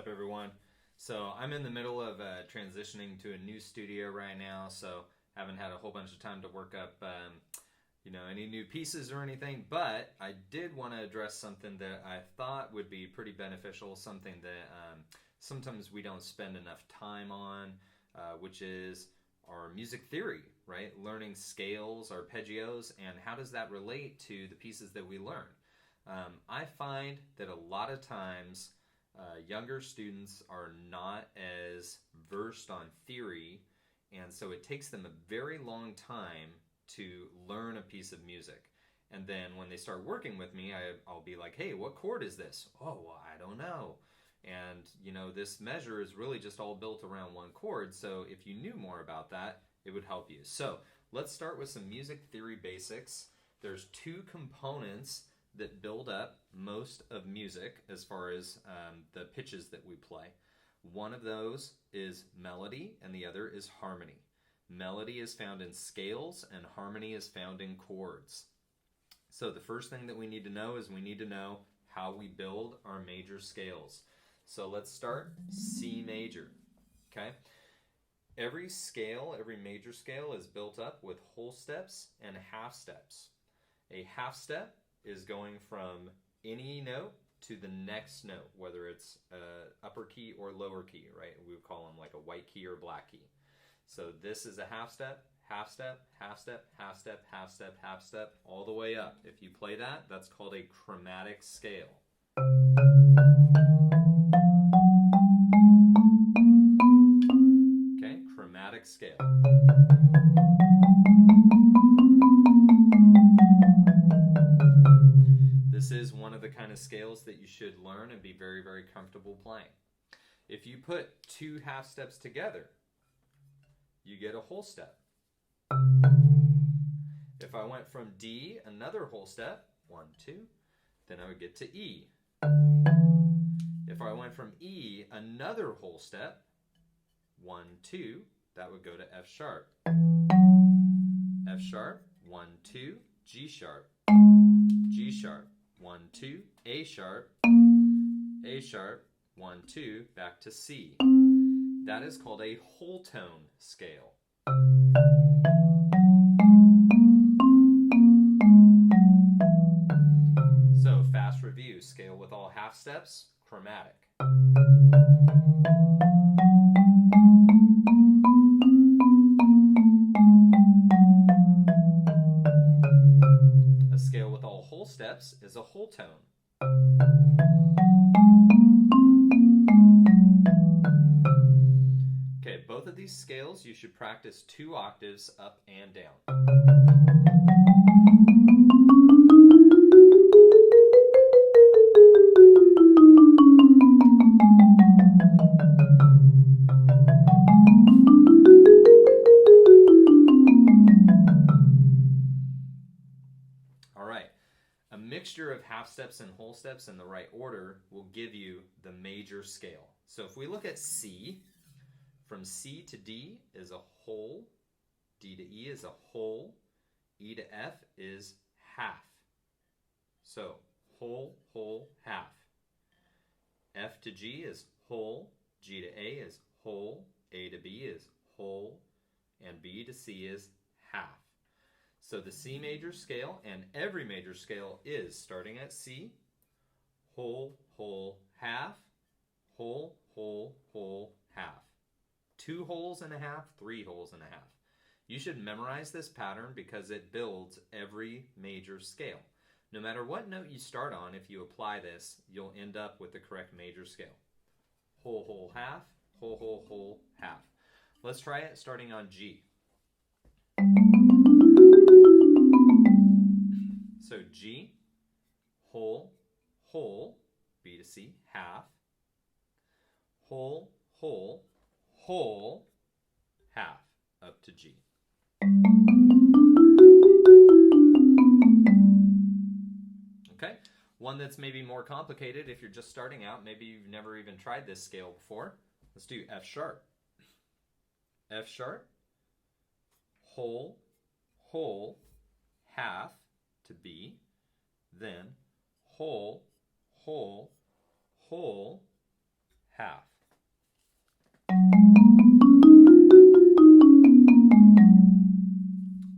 up, everyone? So I'm in the middle of transitioning to a new studio right now, so haven't had a whole bunch of time to work up, any new pieces or anything. But I did want to address something that I thought would be pretty beneficial, something that sometimes we don't spend enough time on, which is our music theory, right? Learning scales, arpeggios, and how does that relate to the pieces that we learn? I find that a lot of times younger students are not as versed on theory, and so it takes them a very long time to learn a piece of music. And then when they start working with me, I'll be like, hey, what chord is this? Oh, well, I don't know. And, this measure is really just all built around one chord, so if you knew more about that, it would help you. So let's start with some music theory basics. There's two components that build up most of music as far as the pitches that we play. One of those is melody and the other is harmony. Melody is found in scales and harmony is found in chords. So the first thing that we need to know is we need to know how we build our major scales. So let's start C major, okay? Every major scale is built up with whole steps and half steps. A half step is going from any note to the next note, whether it's upper key or lower key, right? We would call them like a white key or black key. So this is a half step, half step, half step, half step, half step, half step, all the way up. If you play that, that's called a chromatic scale. Okay, chromatic scale. This is one of the kind of scales that you should learn and be very, very comfortable playing. If you put two half steps together, you get a whole step. If I went from D, another whole step, 1, 2, then I would get to E. If I went from E, another whole step, 1, 2, that would go to F sharp. F sharp, 1, 2, G sharp. G sharp, 1, 2, A sharp. A sharp, 1, 2, back to C. That is called a whole tone scale. So, fast review. Scale with all half steps, chromatic. A scale with all whole steps is a whole tone. Okay, both of these scales you should practice 2 octaves up and down. All right, a mixture of half steps and whole steps in the right order will give you the major scale. So if we look at C, from C to D is a whole, D to E is a whole, E to F is half. So whole, whole, half. F to G is whole, G to A is whole, A to B is whole, and B to C is half. So the C major scale and every major scale is starting at C, whole, whole, half, whole, whole, whole, half. 2 wholes and a half, 3 wholes and a half. You should memorize this pattern because it builds every major scale. No matter what note you start on, if you apply this, you'll end up with the correct major scale. Whole, whole, half, whole, whole, whole, half. Let's try it starting on G. So G, whole, whole, B to C, half, whole, whole, whole, half, up to G. Okay, one that's maybe more complicated if you're just starting out, maybe you've never even tried this scale before. Let's do F sharp. F sharp, whole, whole, half to B, then whole, whole, whole, half.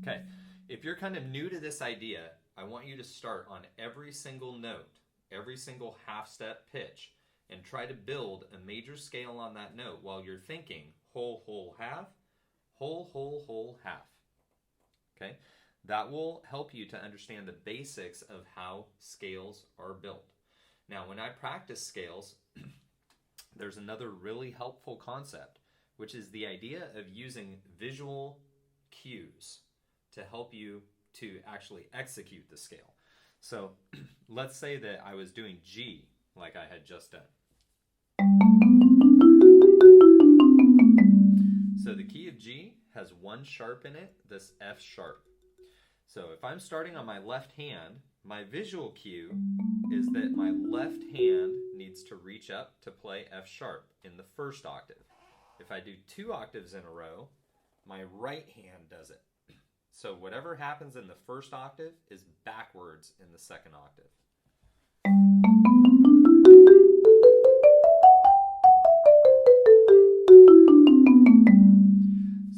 Okay, if you're kind of new to this idea, I want you to start on every single note, every single half step pitch, and try to build a major scale on that note while you're thinking whole, whole, half, whole, whole, whole, half. Okay, that will help you to understand the basics of how scales are built. Now, when I practice scales, there's another really helpful concept, which is the idea of using visual cues to help you to actually execute the scale. So let's say that I was doing G like I had just done. So the key of G has one sharp in it, this F sharp. So if I'm starting on my left hand, my visual cue is that my left hand needs to reach up to play F sharp in the first octave. If I do 2 octaves in a row, my right hand does it. So whatever happens in the first octave is backwards in the second octave.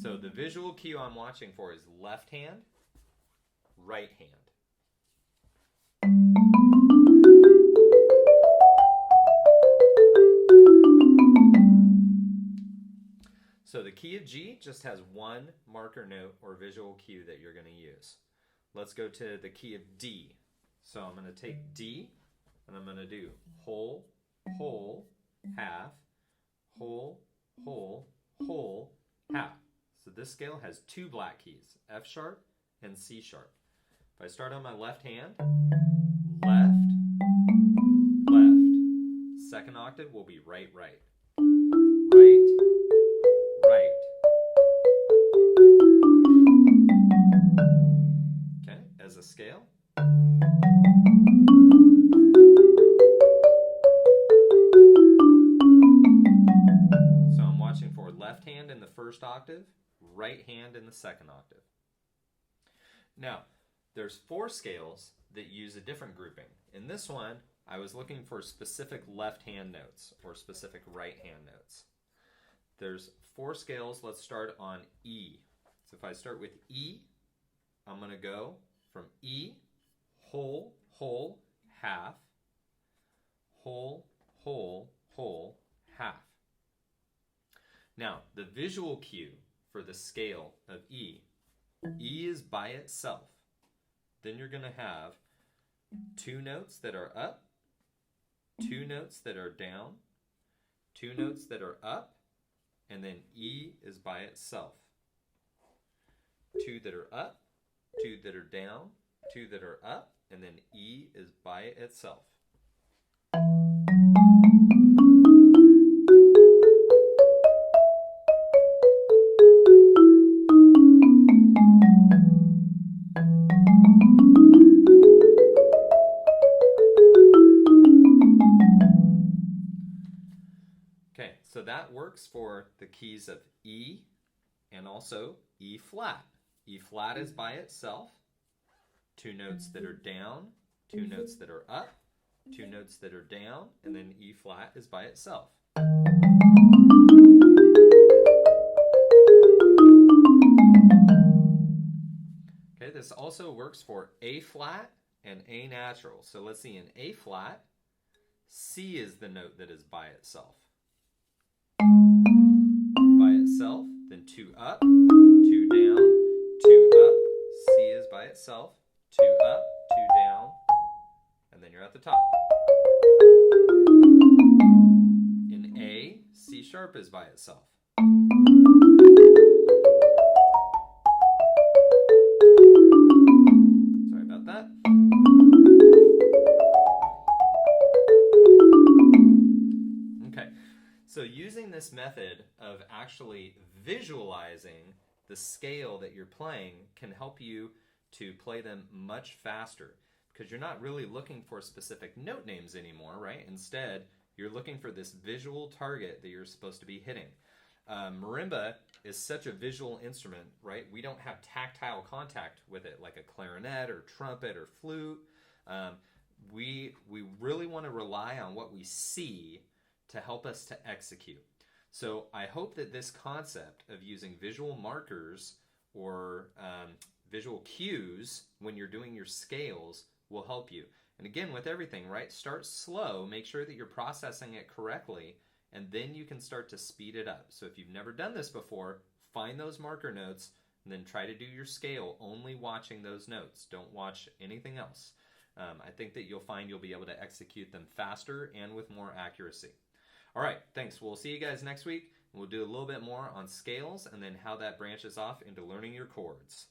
So the visual cue I'm watching for is left hand, right hand. So the key of G just has one marker note or visual cue that you're going to use. Let's go to the key of D. So I'm going to take D and I'm going to do whole, whole, half, whole, whole, whole, half. So this scale has 2 black keys, F sharp and C sharp. If I start on my left hand, left, left. Second octave will be right, right. Right, right. Okay, as a scale. So I'm watching for left hand in the first octave, right hand in the second octave. Now, there's 4 scales that use a different grouping. In this one, I was looking for specific left hand notes or specific right hand notes. There's 4 scales. Let's start on E. So if I start with E, I'm going to go from E, whole, whole, half, whole, whole, whole, half. Now, the visual cue for the scale of E, E is by itself. Then you're going to have 2 notes that are up, 2 notes that are down, 2 notes that are up, and then E is by itself. 2 that are up, 2 that are down, 2 that are up, and then E is by itself. Okay, so that works for the keys of E and also E flat. E flat is by itself, 2 notes that are down, 2 notes that are up, 2 notes that are down, and then E flat is by itself. Okay, this also works for A flat and A natural. So let's see, in A flat, C is the note that is by itself. By itself, then 2 up, 2 down, 2 up, C is by itself, 2 up, 2 down, and then you're at the top. In A, C sharp is by itself. Sorry about that. Okay, so using this method of actually visualizing the scale that you're playing can help you to play them much faster because you're not really looking for specific note names anymore, right? Instead, you're looking for this visual target that you're supposed to be hitting. Marimba is such a visual instrument, right? We don't have tactile contact with it like a clarinet or trumpet or flute. We really want to rely on what we see to help us to execute. So I hope that this concept of using visual markers or visual cues when you're doing your scales will help you. And again, with everything, right? Start slow, make sure that you're processing it correctly, and then you can start to speed it up. So if you've never done this before, find those marker notes and then try to do your scale only watching those notes. Don't watch anything else. I think that you'll find you'll be able to execute them faster and with more accuracy. All right, thanks. We'll see you guys next week. We'll do a little bit more on scales and then how that branches off into learning your chords.